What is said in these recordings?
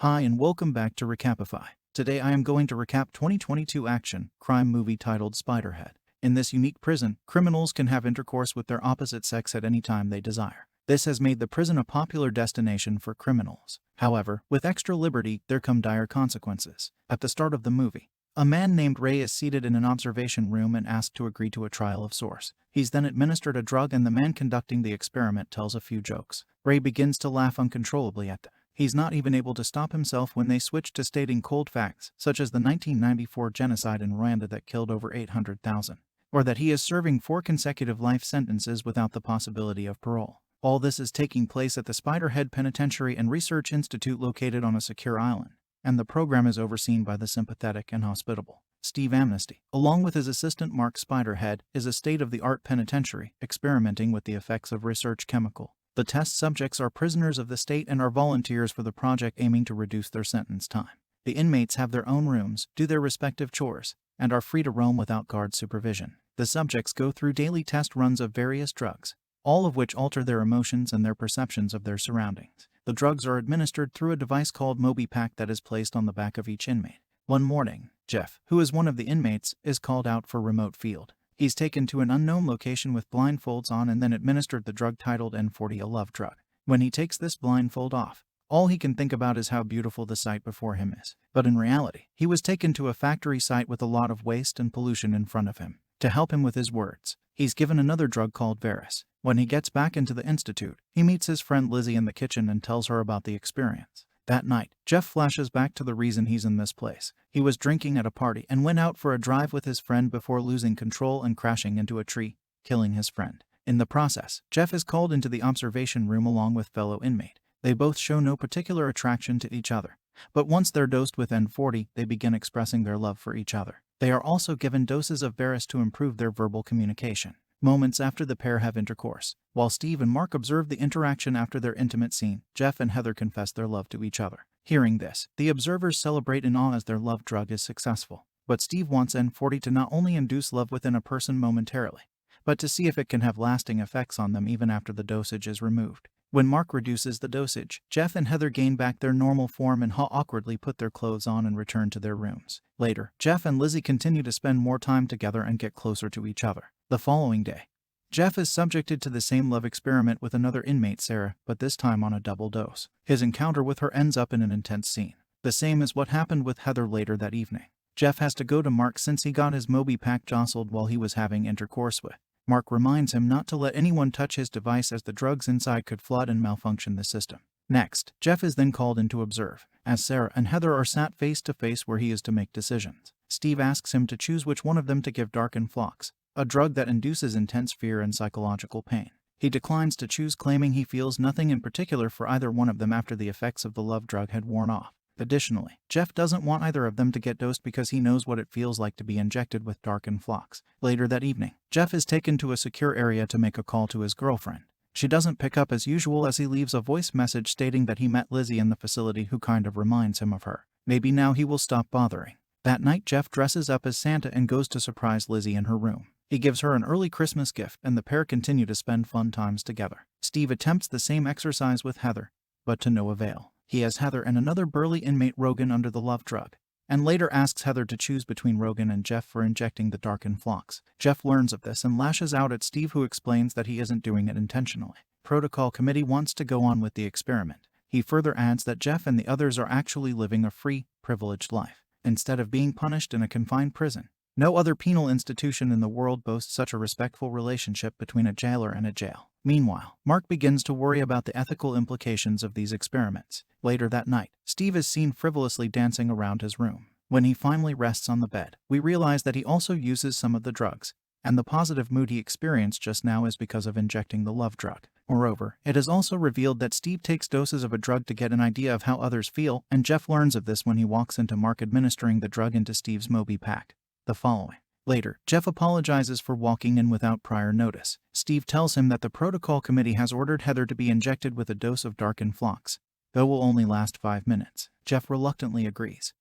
Hi and welcome back to Recapify. Today I am going to recap 2022 action crime movie titled Spiderhead. In this unique prison, criminals can have intercourse with their opposite sex at any time they desire. This has made the prison a popular destination for criminals. However, with extra liberty, there come dire consequences. At the start of the movie, a man named Ray is seated in an observation room and asked to agree to a trial of sorts. He's then administered a drug and the man conducting the experiment tells a few jokes. Ray begins to laugh uncontrollably at them. He's not even able to stop himself when they switch to stating cold facts, such as the 1994 genocide in Rwanda that killed over 800,000, or that he is serving 4 consecutive life sentences without the possibility of parole. All this is taking place at the Spiderhead Penitentiary and Research Institute located on a secure island, and the program is overseen by the sympathetic and hospitable Steve Amnesty. Along with his assistant Mark, Spiderhead is a state-of-the-art penitentiary, experimenting with the effects of research chemical. The test subjects are prisoners of the state and are volunteers for the project aiming to reduce their sentence time. The inmates have their own rooms, do their respective chores, and are free to roam without guard supervision. The subjects go through daily test runs of various drugs, all of which alter their emotions and their perceptions of their surroundings. The drugs are administered through a device called MobiPack that is placed on the back of each inmate. One morning, Jeff, who is one of the inmates, is called out for remote field. He's taken to an unknown location with blindfolds on and then administered the drug titled N40, a love drug. When he takes this blindfold off, all he can think about is how beautiful the sight before him is. But in reality, he was taken to a factory site with a lot of waste and pollution in front of him. To help him with his words, he's given another drug called Varus. When he gets back into the institute, he meets his friend Lizzie in the kitchen and tells her about the experience. That night, Jeff flashes back to the reason he's in this place. He was drinking at a party and went out for a drive with his friend before losing control and crashing into a tree, killing his friend. In the process, Jeff is called into the observation room along with fellow inmate. They both show no particular attraction to each other, but once they're dosed with N40, they begin expressing their love for each other. They are also given doses of Varus to improve their verbal communication. Moments after the pair have intercourse, while Steve and Mark observe the interaction after their intimate scene, Jeff and Heather confess their love to each other. Hearing this, the observers celebrate in awe as their love drug is successful. But Steve wants N40 to not only induce love within a person momentarily, but to see if it can have lasting effects on them even after the dosage is removed. When Mark reduces the dosage, Jeff and Heather gain back their normal form and awkwardly put their clothes on and return to their rooms. Later, Jeff and Lizzie continue to spend more time together and get closer to each other. The following day, Jeff is subjected to the same love experiment with another inmate, Sarah, but this time on a double dose. His encounter with her ends up in an intense scene, the same as what happened with Heather later that evening. Jeff has to go to Mark since he got his MobiPack jostled while he was having intercourse with. Mark reminds him not to let anyone touch his device as the drugs inside could flood and malfunction the system. Next, Jeff is then called in to observe, as Sarah and Heather are sat face to face where he is to make decisions. Steve asks him to choose which one of them to give Darken Flocks, a drug that induces intense fear and psychological pain. He declines to choose, claiming he feels nothing in particular for either one of them after the effects of the love drug had worn off. Additionally, Jeff doesn't want either of them to get dosed because he knows what it feels like to be injected with Darken Flocks. Later that evening, Jeff is taken to a secure area to make a call to his girlfriend. She doesn't pick up as usual as he leaves a voice message stating that he met Lizzie in the facility who kind of reminds him of her. Maybe now he will stop bothering. That night, Jeff dresses up as Santa and goes to surprise Lizzie in her room. He gives her an early Christmas gift and the pair continue to spend fun times together. Steve attempts the same exercise with Heather, but to no avail. He has Heather and another burly inmate, Rogan, under the love drug, and later asks Heather to choose between Rogan and Jeff for injecting the Darken Flocks. Jeff learns of this and lashes out at Steve, who explains that he isn't doing it intentionally. Protocol Committee wants to go on with the experiment. He further adds that Jeff and the others are actually living a free, privileged life, instead of being punished in a confined prison. No other penal institution in the world boasts such a respectful relationship between a jailer and a jail. Meanwhile, Mark begins to worry about the ethical implications of these experiments. Later that night, Steve is seen frivolously dancing around his room. When he finally rests on the bed, we realize that he also uses some of the drugs, and the positive mood he experienced just now is because of injecting the love drug. Moreover, it is also revealed that Steve takes doses of a drug to get an idea of how others feel, and Jeff learns of this when he walks into Mark administering the drug into Steve's MobiPack. The following. Later, Jeff apologizes for walking in without prior notice. Steve tells him that the protocol committee has ordered Heather to be injected with a dose of Darken Flocks, though will only last 5 minutes. Jeff reluctantly agrees.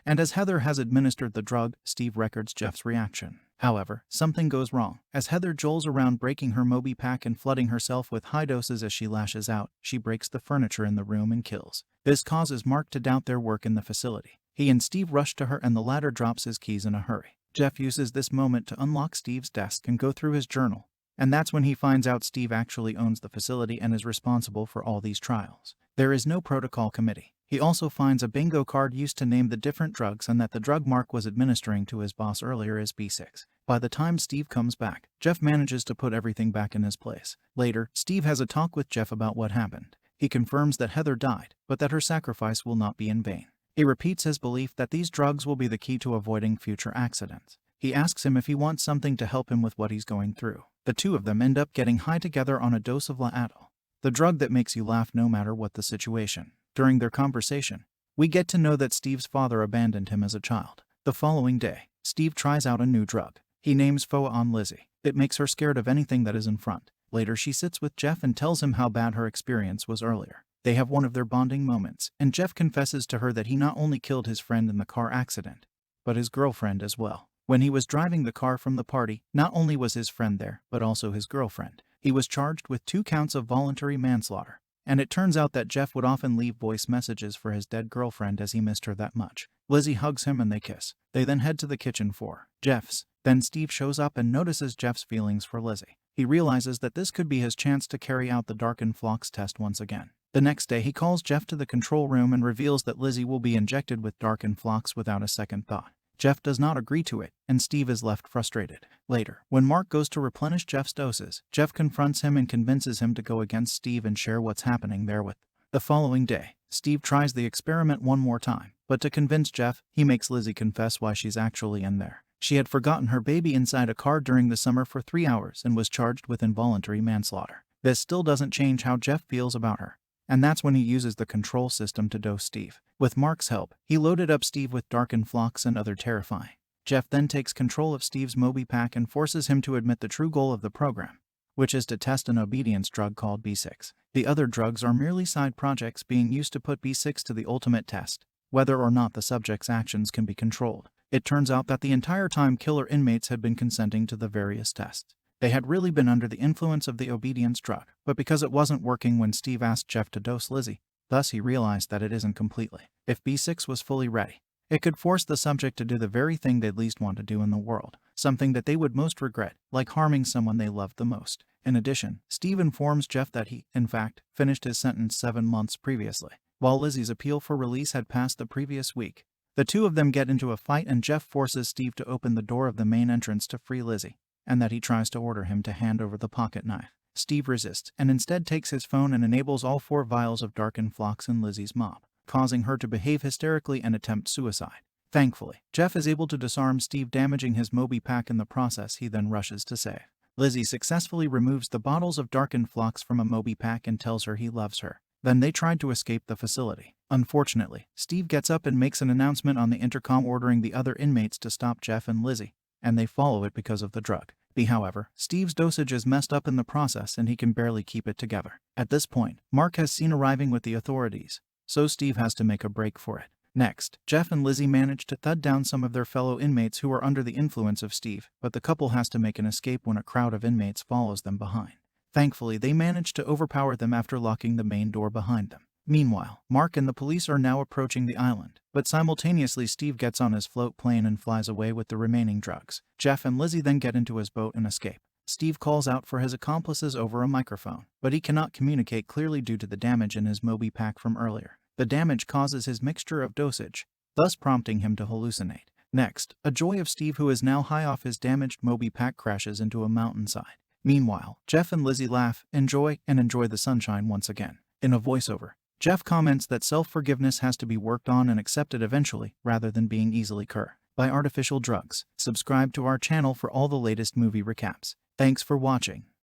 And as Heather has administered the drug, Steve records Jeff's reaction. However, something goes wrong. As Heather jolts around breaking her Moby pack and flooding herself with high doses as she lashes out, she breaks the furniture in the room and kills. This causes Mark to doubt their work in the facility. He and Steve rush to her and the latter drops his keys in a hurry. Jeff uses this moment to unlock Steve's desk and go through his journal. And that's when he finds out Steve actually owns the facility and is responsible for all these trials. There is no protocol committee. He also finds a bingo card used to name the different drugs and that the drug Mark was administering to his boss earlier is B6. By the time Steve comes back, Jeff manages to put everything back in his place. Later, Steve has a talk with Jeff about what happened. He confirms that Heather died, but that her sacrifice will not be in vain. He repeats his belief that these drugs will be the key to avoiding future accidents. He asks him if he wants something to help him with what he's going through. The two of them end up getting high together on a dose of Laadal, the drug that makes you laugh no matter what the situation. During their conversation, we get to know that Steve's father abandoned him as a child. The following day, Steve tries out a new drug. He names Foa on Lizzie. It makes her scared of anything that is in front. Later she sits with Jeff and tells him how bad her experience was earlier. They have one of their bonding moments, and Jeff confesses to her that he not only killed his friend in the car accident, but his girlfriend as well. When he was driving the car from the party, not only was his friend there, but also his girlfriend. He was charged with 2 counts of voluntary manslaughter. And it turns out that Jeff would often leave voice messages for his dead girlfriend as he missed her that much. Lizzie hugs him and they kiss. They then head to the kitchen for Jeff's. Then Steve shows up and notices Jeff's feelings for Lizzie. He realizes that this could be his chance to carry out the darkened flocks test once again. The next day he calls Jeff to the control room and reveals that Lizzie will be injected with darkened flocks without a second thought. Jeff does not agree to it, and Steve is left frustrated. Later, when Mark goes to replenish Jeff's doses, Jeff confronts him and convinces him to go against Steve and share what's happening there with. The following day, Steve tries the experiment one more time, but to convince Jeff, he makes Lizzie confess why she's actually in there. She had forgotten her baby inside a car during the summer for 3 hours and was charged with involuntary manslaughter. This still doesn't change how Jeff feels about her. And that's when he uses the control system to dose Steve. With Mark's help, he loaded up Steve with darkened flocks and other terrifying. Jeff then takes control of Steve's Moby pack and forces him to admit the true goal of the program, which is to test an obedience drug called B6. The other drugs are merely side projects being used to put B6 to the ultimate test, whether or not the subject's actions can be controlled. It turns out that the entire time killer inmates had been consenting to the various tests. They had really been under the influence of the obedience drug, but because it wasn't working when Steve asked Jeff to dose Lizzie, thus he realized that it isn't completely. If B6 was fully ready, it could force the subject to do the very thing they'd least want to do in the world, something that they would most regret, like harming someone they loved the most. In addition, Steve informs Jeff that he, in fact, finished his sentence 7 months previously, while Lizzie's appeal for release had passed the previous week. The two of them get into a fight and Jeff forces Steve to open the door of the main entrance to free Lizzie, and that he tries to order him to hand over the pocket knife. Steve resists and instead takes his phone and enables all 4 vials of darkened flocks in Lizzie's mop, causing her to behave hysterically and attempt suicide. Thankfully, Jeff is able to disarm Steve, damaging his Moby pack in the process. He then rushes to save. Lizzie successfully removes the bottles of darkened flocks from a Moby pack and tells her he loves her. Then they tried to escape the facility. Unfortunately, Steve gets up and makes an announcement on the intercom ordering the other inmates to stop Jeff and Lizzie, and they follow it because of the drug. However, Steve's dosage is messed up in the process and he can barely keep it together. At this point, Mark has seen arriving with the authorities, so Steve has to make a break for it. Next, Jeff and Lizzie manage to thud down some of their fellow inmates who are under the influence of Steve, but the couple has to make an escape when a crowd of inmates follows them behind. Thankfully, they manage to overpower them after locking the main door behind them. Meanwhile, Mark and the police are now approaching the island, but simultaneously Steve gets on his float plane and flies away with the remaining drugs. Jeff and Lizzie then get into his boat and escape. Steve calls out for his accomplices over a microphone, but he cannot communicate clearly due to the damage in his Moby pack from earlier. The damage causes his mixture of dosage, thus prompting him to hallucinate. Next, a joy of Steve, who is now high off his damaged Moby pack, crashes into a mountainside. Meanwhile, Jeff and Lizzie laugh, enjoy the sunshine once again. In a voiceover, Jeff comments that self-forgiveness has to be worked on and accepted eventually, rather than being easily cured by artificial drugs. Subscribe to our channel for all the latest movie recaps. Thanks for watching.